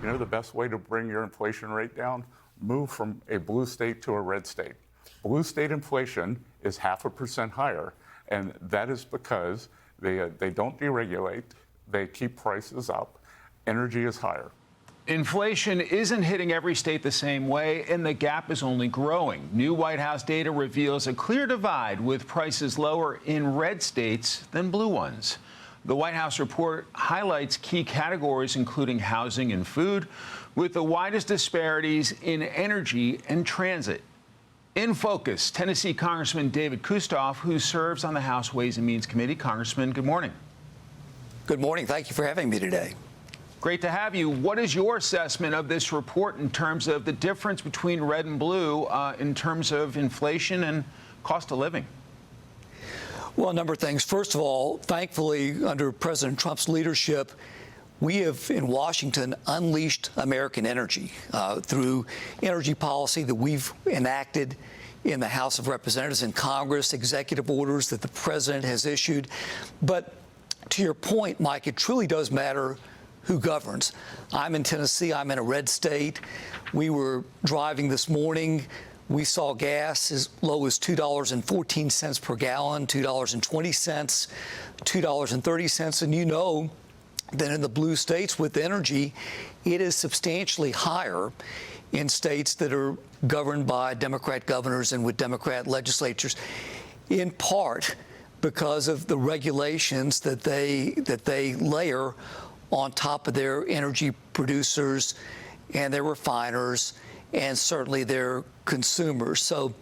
You know the best way to bring your inflation rate down? Move from a blue state to a red state. Blue state inflation is 0.5% higher, and that is because they don't deregulate, they keep prices up, energy is higher. Inflation isn't hitting every state the same way, and the gap is only growing. New White House data reveals a clear divide, with prices lower in red states than blue ones. The White House report highlights key categories, including housing and food, with the widest disparities in energy and transit. In focus, Tennessee Congressman David Kustoff, who serves on the House Ways and Means Committee. Congressman, good morning. Good morning. Thank you for having me today. Great to have you. What is your assessment of this report in terms of the difference between red and blue in terms of inflation and cost of living? Well, a number of things. First of all, thankfully, under President Trump's leadership, we have, in Washington, unleashed American energy through energy policy that we've enacted in the House of Representatives and Congress, executive orders that the president has issued. But to your point, Mike, it truly does matter who governs. I'm in Tennessee. I'm in a red state. We were driving this morning. We saw gas as low as $2.14 per gallon, $2.20, $2.30. And you know that in the blue states with energy, it is substantially higher in states that are governed by Democrat governors and with Democrat legislatures, in part because of the regulations that they layer on top of their energy producers and their refiners and certainly their consumers. So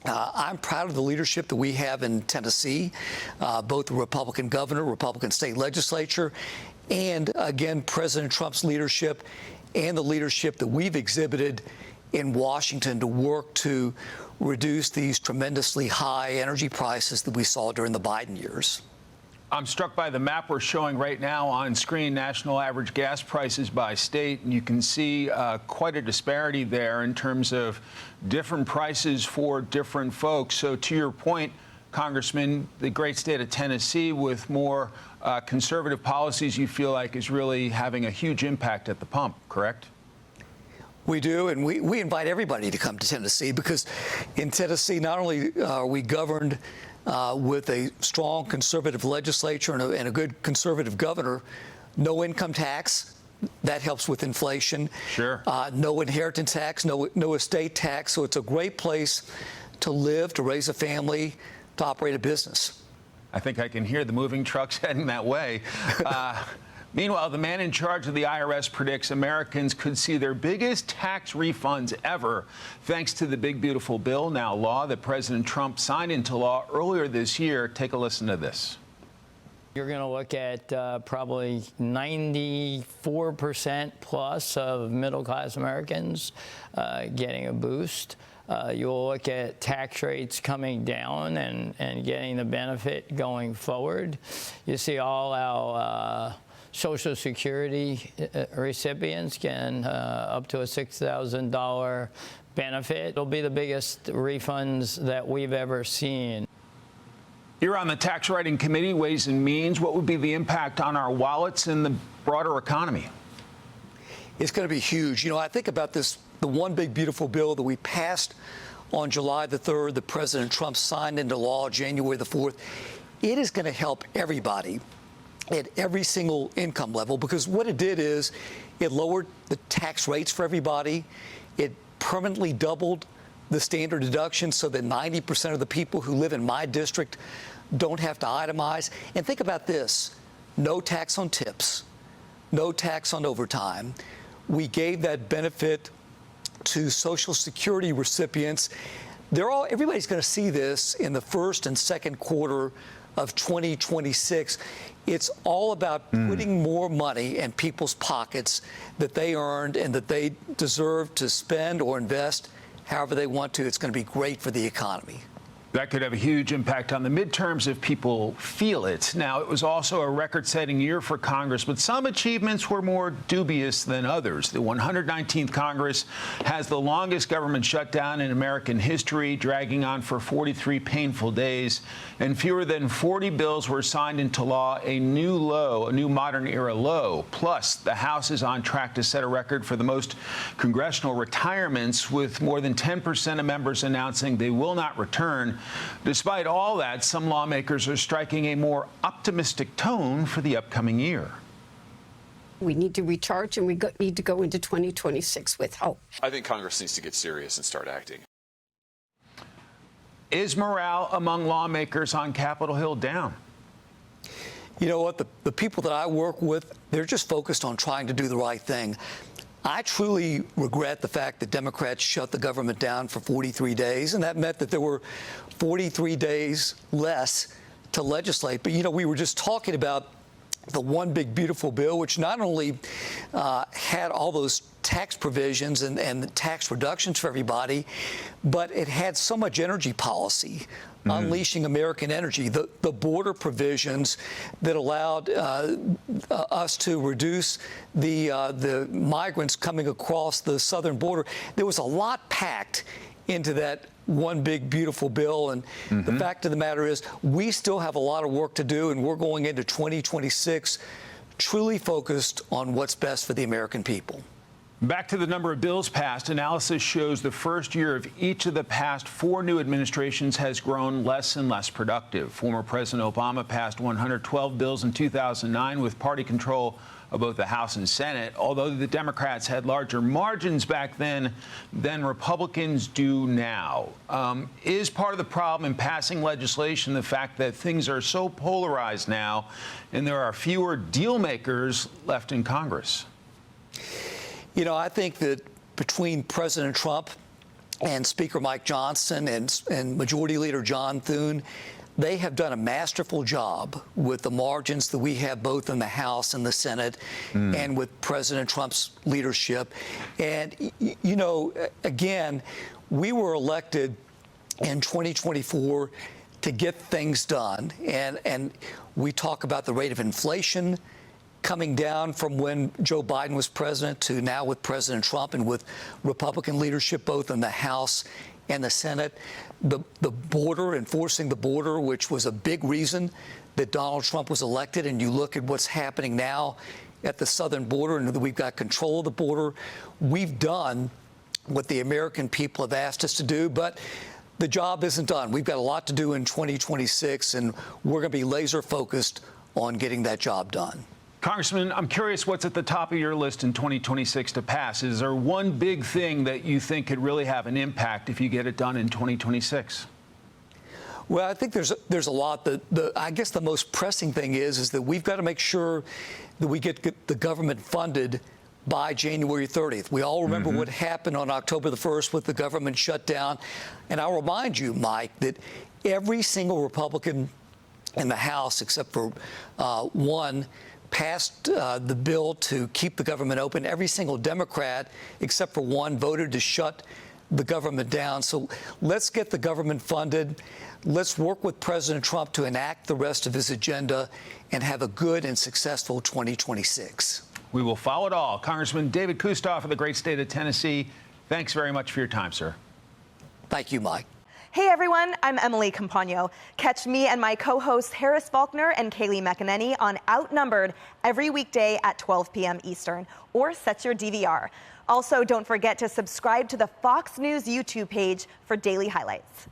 I'm proud of the leadership that we have in Tennessee, both the Republican governor, Republican state legislature, and again, President Trump's leadership and the leadership that we've exhibited in Washington to work to reduce these tremendously high energy prices that we saw during the Biden years. I'm struck by the map we're showing right now on screen, national average gas prices by state, and you can see quite a disparity there in terms of different prices for different folks. So to your point, Congressman, the great state of Tennessee with more conservative policies you feel like is really having a huge impact at the pump, correct? We do, and we invite everybody to come to Tennessee because in Tennessee, not only are we governed with a strong conservative legislature and a good conservative governor, no income tax. That helps with inflation. Sure. No inheritance tax, no estate tax. So it's a great place to live, to raise a family, to operate a business. I think I can hear the moving trucks heading that way. Meanwhile, the man in charge of the IRS predicts Americans could see their biggest tax refunds ever thanks to the big, beautiful bill, now law, that President Trump signed into law earlier this year. Take a listen to this. You're going to look at probably 94% plus of middle-class Americans getting a boost. You'll look at tax rates coming down and getting the benefit going forward. You see all our Social Security recipients getting up to a $6,000 benefit. It'll be the biggest refunds that we've ever seen. You're on the Tax Writing Committee, Ways and Means. What would be the impact on our wallets and the broader economy? It's going to be huge. You know, I think about this, the one big, beautiful bill that we passed on July the 3rd, that President Trump signed into law January the 4th. It is going to help everybody at every single income level, because what it did is it lowered the tax rates for everybody. It permanently doubled the standard deduction so that 90% of the people who live in my district don't have to itemize. And think about this, no tax on tips, no tax on overtime. We gave that benefit to Social Security recipients. Everybody's going to see this in the first and second quarter of 2026. It's all about putting more money in people's pockets that they earned and that they deserve to spend or invest however they want to. It's going to be great for the economy. That could have a huge impact on the midterms if people feel it. Now, it was also a record-setting year for Congress, but some achievements were more dubious than others. The 119th Congress has the longest government shutdown in American history, dragging on for 43 painful days, and fewer than 40 bills were signed into law, a new low, a new modern-era low. Plus, the House is on track to set a record for the most congressional retirements, with more than 10% of members announcing they will not return. Despite all that, some lawmakers are striking a more optimistic tone for the upcoming year. We need to recharge, and we need to go into 2026 with hope. I think Congress needs to get serious and start acting. Is morale among lawmakers on Capitol Hill down? You know what? The people that I work with, they're just focused on trying to do the right thing. I truly regret the fact that Democrats shut the government down for 43 days, and that meant that there were 43 days less to legislate. But, you know, we were just talking about the one big beautiful bill, which not only had all those tax provisions and tax reductions for everybody, but it had so much energy policy. Unleashing American energy, the border provisions that allowed us to reduce the migrants coming across the southern border. There was a lot packed into that one big beautiful bill, and the fact of the matter is we still have a lot of work to do, and we're going into 2026 truly focused on what's best for the American people. Back to the number of bills passed, analysis shows the first year of each of the past 4 new administrations has grown less and less productive. Former President Obama passed 112 bills in 2009 with party control of both the House and Senate, although the Democrats had larger margins back then than Republicans do now. Is part of the problem in passing legislation the fact that things are so polarized now and there are fewer deal makers left in Congress? You know, I think that between President Trump and Speaker Mike Johnson and Majority Leader John Thune, they have done a masterful job with the margins that we have both in the House and the Senate and with President Trump's leadership. And, you know, again, we were elected in 2024 to get things done. And we talk about the rate of inflation coming down from when Joe Biden was president to now with President Trump and with Republican leadership both in the House and the Senate. The border, enforcing the border, which was a big reason that Donald Trump was elected, and you look at what's happening now at the southern border and that we've got control of the border. We've done what the American people have asked us to do, but the job isn't done. We've got a lot to do in 2026, and we're going to be laser focused on getting that job done. Congressman, I'm curious what's at the top of your list in 2026 to pass. Is there one big thing that you think could really have an impact if you get it done in 2026? Well, I think there's a lot. I guess the most pressing thing is that we've got to make sure that we get the government funded by January 30th. We all remember what happened on October the 1st with the government shutdown. And I'll remind you, Mike, that every single Republican in the House, except for one, passed the bill to keep the government open. Every single Democrat, except for one, voted to shut the government down. So let's get the government funded. Let's work with President Trump to enact the rest of his agenda and have a good and successful 2026. We will follow it all. Congressman David Kustoff of the great state of Tennessee, thanks very much for your time, sir. Thank you, Mike. Hey everyone, I'm Emily Campagno. Catch me and my co-hosts Harris Faulkner and Kaylee McEnany on Outnumbered every weekday at 12 p.m. Eastern, or set your DVR. Also, don't forget to subscribe to the Fox News YouTube page for daily highlights.